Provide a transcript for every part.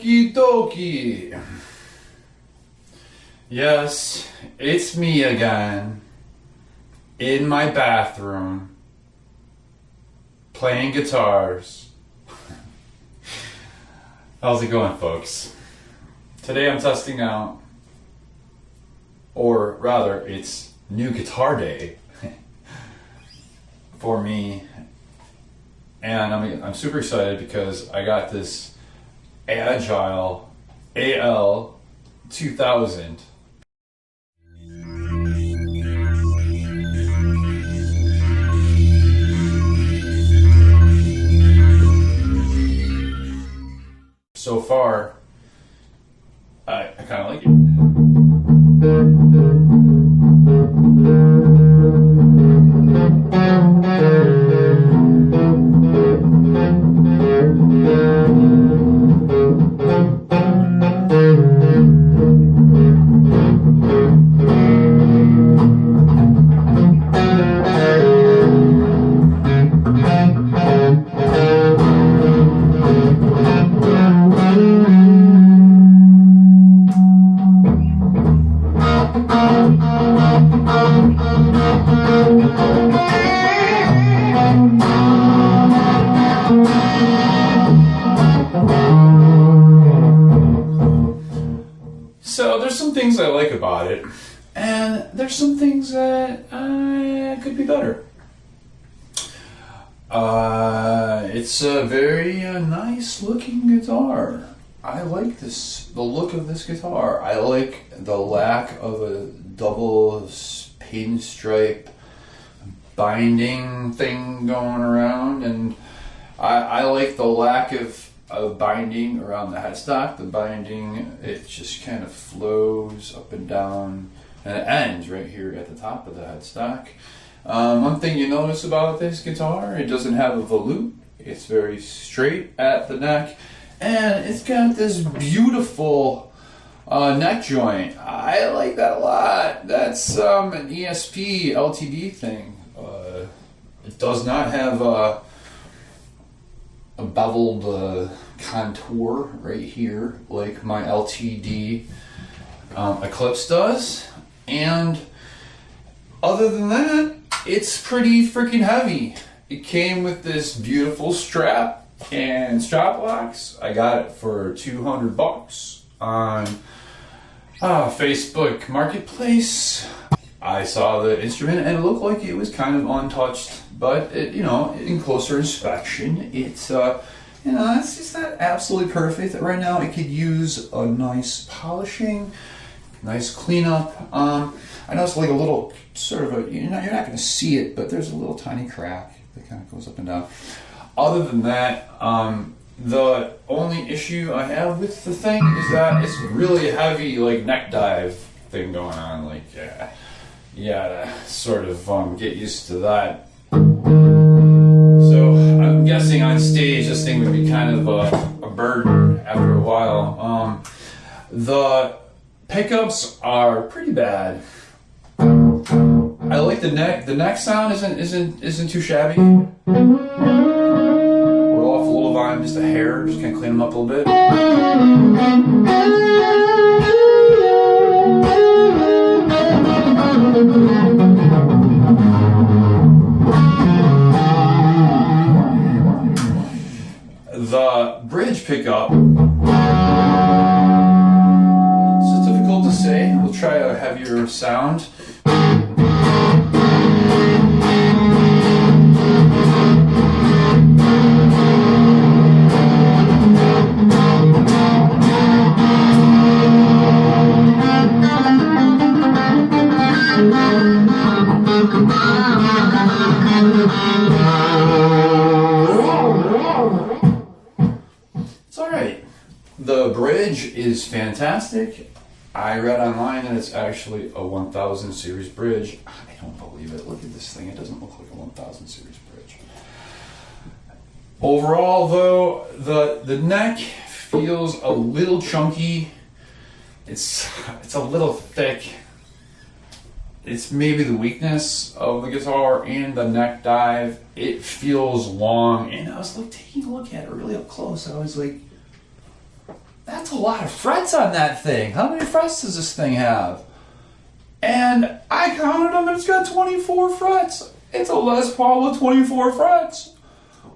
Okie dokie. Yes, it's me again. In my bathroom. Playing guitars. How's it going, folks? Today I'm testing out, or rather, it's new guitar day for me. And I'm super excited because I got this Agile AL-2000. So far, I kind of like it. So there's some things I like about it, and there's some things that could be better. It's a very nice looking guitar. I like the look of this guitar. I like the lack of a double pinstripe binding thing going around, and I like the lack of binding around the headstock. The binding, it just kind of flows up and down, and it ends right here at the top of the headstock. One thing you notice about this guitar, it doesn't have a volute. It's very straight at the neck, and it's got this beautiful neck joint. I like that a lot. That's an ESP LTD thing. It does not have a beveled contour right here like my LTD Eclipse does, and other than that, it's pretty freaking heavy. It came with this beautiful strap and strap locks. I got it for $200 on Facebook Marketplace. I saw the instrument and it looked like it was kind of untouched, but it, in closer inspection, it's it's just not absolutely perfect. Right now, it could use a nice polishing, nice cleanup. I noticed like a little sort of you're not going to see it, but there's a little tiny crack that kind of goes up and down. Other than that, the only issue I have with the thing is that it's really heavy, like neck dive thing going on. Like, you gotta sort of get used to that. So I'm guessing on stage this thing would be kind of a burden after a while. The pickups are pretty bad. I like the neck. The neck sound isn't too shabby. Roll off a little volume, just a hair, just kind of clean them up a little bit. The bridge pickup, it's just difficult to say. We'll try a heavier sound. It's alright. The bridge is fantastic. I read online that it's actually a 1000 series bridge. I don't believe it. Look at this thing. It doesn't look like a 1000 series bridge. Overall, though, the neck feels a little chunky. It's a little thick. It's maybe the weakness of the guitar and the neck dive. It feels long, and I was like taking a look at it really up close. I was like, that's a lot of frets on that thing. How many frets does this thing have? And I counted them and it's got 24 frets. It's a Les Paul with 24 frets.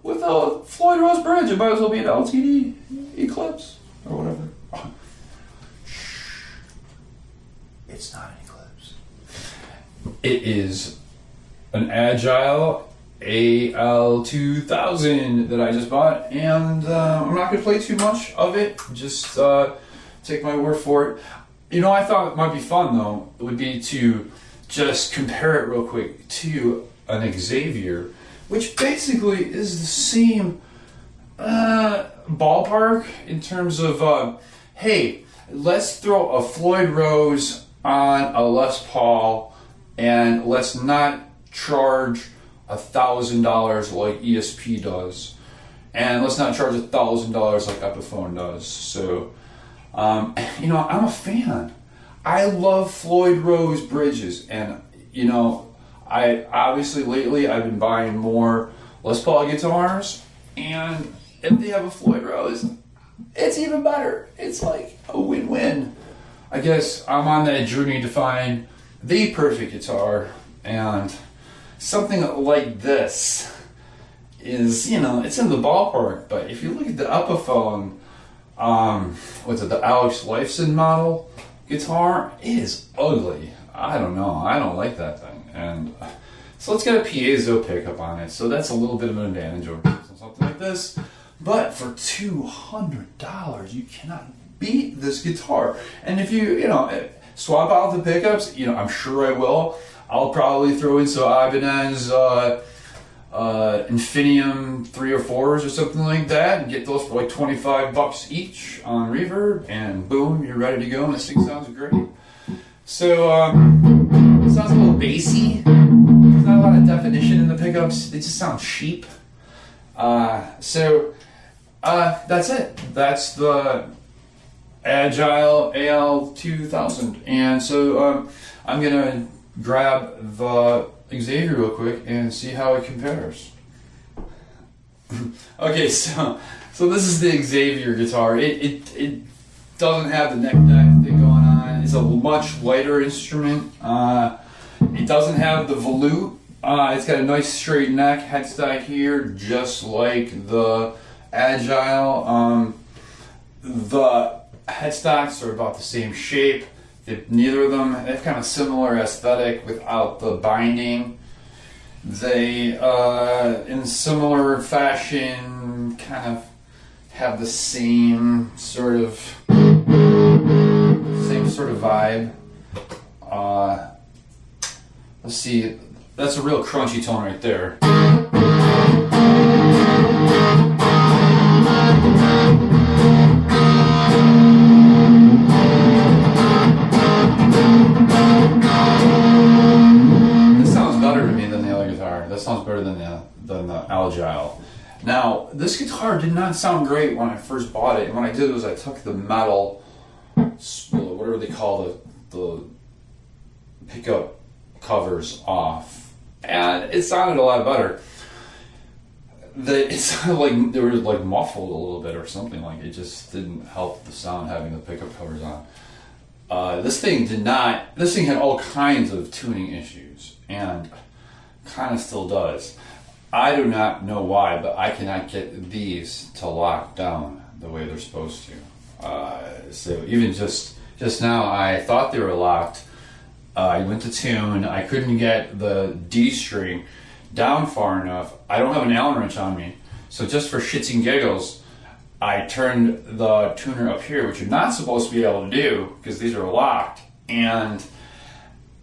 With a Floyd Rose bridge. It might as well be an LTD Eclipse or whatever. It's not an Eclipse. It is an Agile AL2000 that I just bought, and I'm not going to play too much of it, just take my word for it. You know, I thought it might be fun though, it would be to just compare it real quick to an Xavier, which basically is the same ballpark in terms of, hey, let's throw a Floyd Rose on a Les Paul and let's not charge $1,000 like ESP does, and let's not charge $1,000 like Epiphone does. So, you know, I'm a fan. I love Floyd Rose bridges, and you know, I obviously lately I've been buying more Les Paul guitars, and if they have a Floyd Rose, it's even better. It's like a win-win. I guess I'm on that journey to find the perfect guitar, and something like this is, you know, it's in the ballpark. But if you look at the Epiphone, what's it, the Alex Lifeson model guitar, it is ugly. I don't know. I don't like that thing. And so let's get a piezo pickup on it. So that's a little bit of an advantage over something like this. But for $200, you cannot beat this guitar. And if you know, swap out the pickups, you know, I'm sure I will. I'll probably throw in some Ibanez Infinium 3 or 4s or something like that, and get those for like $25 each on reverb, and boom, you're ready to go, and this thing sounds great. So it sounds a little bassy. There's not a lot of definition in the pickups. They just sound cheap. So that's it. That's the Agile AL2000, and so I'm gonna grab the Xavier real quick and see how it compares. Okay, so this is the Xavier guitar. It doesn't have the neck thing going on. It's a much lighter instrument. It doesn't have the volute. It's got a nice straight neck headstock here, just like the Agile. The headstocks are about the same shape. Neither of them have kind of similar aesthetic without the binding. They, in similar fashion, kind of have the same sort of vibe. Let's see, that's a real crunchy tone right there. Sounds better than the Agile. Now, this guitar did not sound great when I first bought it, and what I did was I took the metal, whatever they call the pickup covers off, and it sounded a lot better. It sounded like they were like muffled a little bit or something. Like it just didn't help the sound having the pickup covers on. This thing did not. This thing had all kinds of tuning issues, and kind of still does. I do not know why, but I cannot get these to lock down the way they're supposed to. So even just now, I thought they were locked. I went to tune. I couldn't get the D string down far enough. I don't have an Allen wrench on me, so just for shits and giggles, I turned the tuner up here, which you're not supposed to be able to do because these are locked, and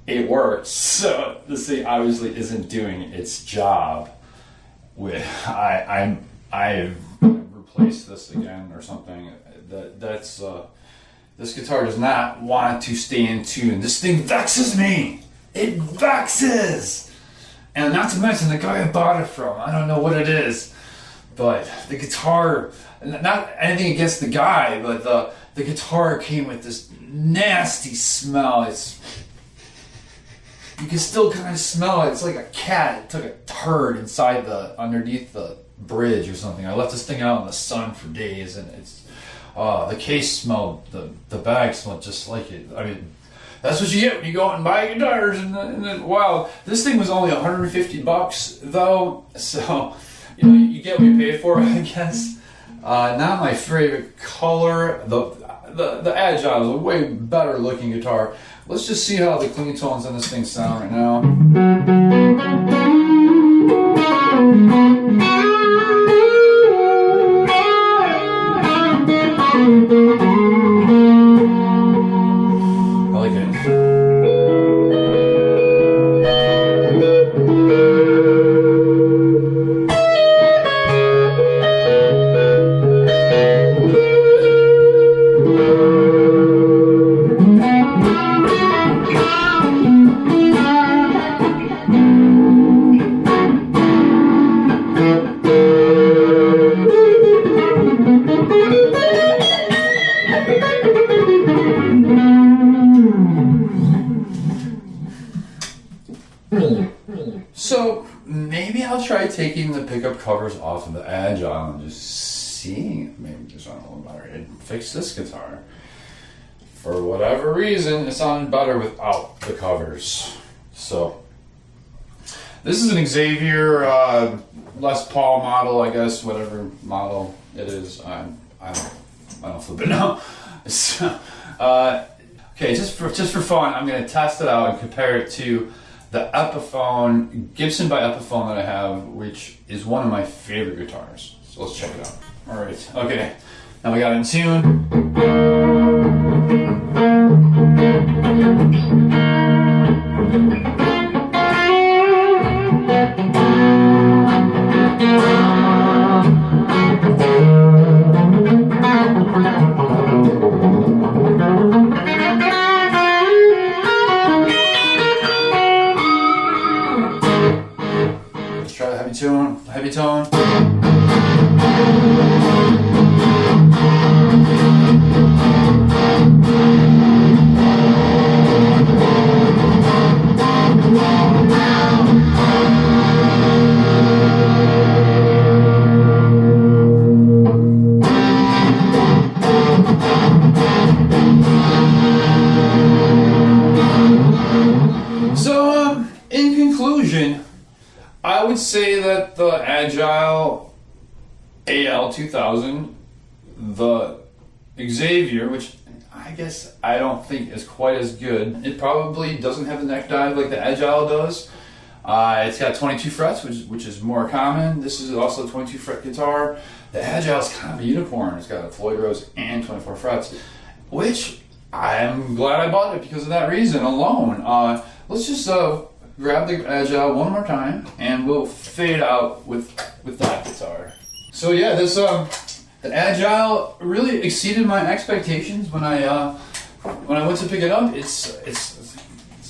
it works. So this thing obviously isn't doing its job. I've replaced this again or something. This guitar does not want to stay in tune. This thing vexes me. It vexes. And not to mention the guy I bought it from. I don't know what it is, but the guitar. Not anything against the guy, but the guitar came with this nasty smell. You can still kind of smell it. It's like a cat took a turd underneath the bridge or something. I left this thing out in the sun for days, and it's The case smelled, the bag smelled just like it. I mean, that's what you get when you go out and buy guitars. And wow, this thing was only $150 though, so you know, you get what you pay for, I guess. Not my favorite color. The Agile is a way better looking guitar. Let's just see how the clean tones on this thing sound right now. I like it. So maybe I'll try taking the pickup covers off of the Agile and just seeing if maybe just sound a little better. It fix this guitar. For whatever reason, it sounded better without the covers. So this is an Xavier Les Paul model, I guess, whatever model it is. I don't flip it now. So, okay, just for fun, I'm going to test it out and compare it to the Epiphone, Gibson by Epiphone that I have, which is one of my favorite guitars. So let's check it out. All right, okay, now we got it in tune. Let's try the heavy tone. So, in conclusion, I would say that the Agile AL-2000, the Xavier, which I guess I don't think is quite as good. It probably doesn't have the neck dive like the Agile does. It's got 22 frets, which is more common. This is also a 22 fret guitar. The Agile is kind of a unicorn. It's got a Floyd Rose and 24 frets, which I'm glad I bought it because of that reason alone. Let's just grab the Agile one more time and we'll fade out with that guitar. So yeah, this the Agile really exceeded my expectations when I went to pick it up. It's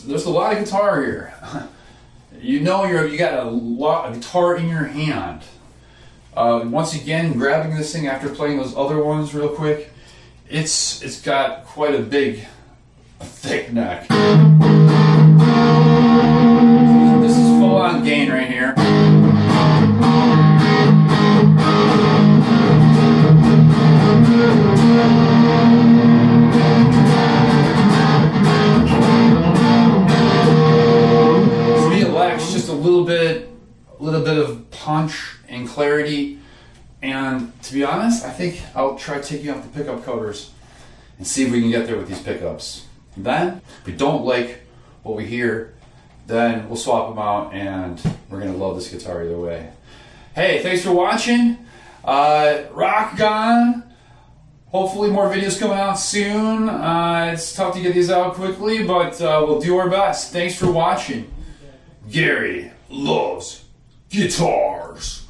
there's a lot of guitar here. You know you got a lot of guitar in your hand. Once again, grabbing this thing after playing those other ones real quick, it's got quite a big, thick neck. This is full on gain right here. For me, it lacks just a little bit of punch and clarity. And to be honest, I think I'll try taking off the pickup covers and see if we can get there with these pickups. And then, if we don't like what we hear, then we'll swap them out and we're gonna love this guitar either way. Hey, thanks for watching. Rock on. Hopefully more videos coming out soon. It's tough to get these out quickly, but we'll do our best. Thanks for watching. Gary loves guitars.